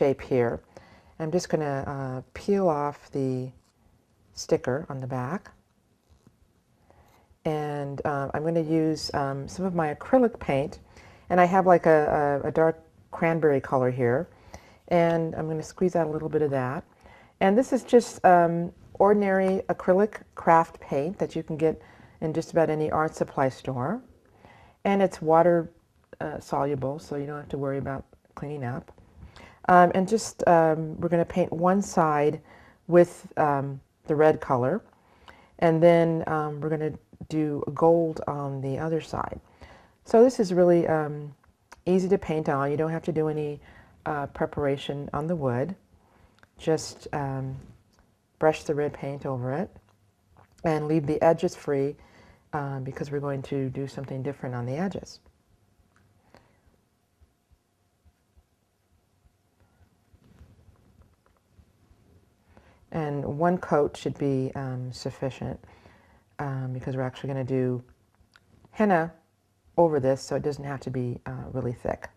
shape here. I'm just going to peel off the sticker on the back. And I'm going to use some of my acrylic paint. And I have like a dark cranberry color here. And I'm going to squeeze out a little bit of that. And this is just ordinary acrylic craft paint that you can get in just about any art supply store. And it's water soluble, so you don't have to worry about cleaning up. And just, we're going to paint one side with the red color. And then we're going to do gold on the other side. So this is really easy to paint on. You don't have to do any preparation on the wood. Just brush the red paint over it and leave the edges free because we're going to do something different on the edges. And one coat should be sufficient because we're actually going to do henna over this, so it doesn't have to be really thick.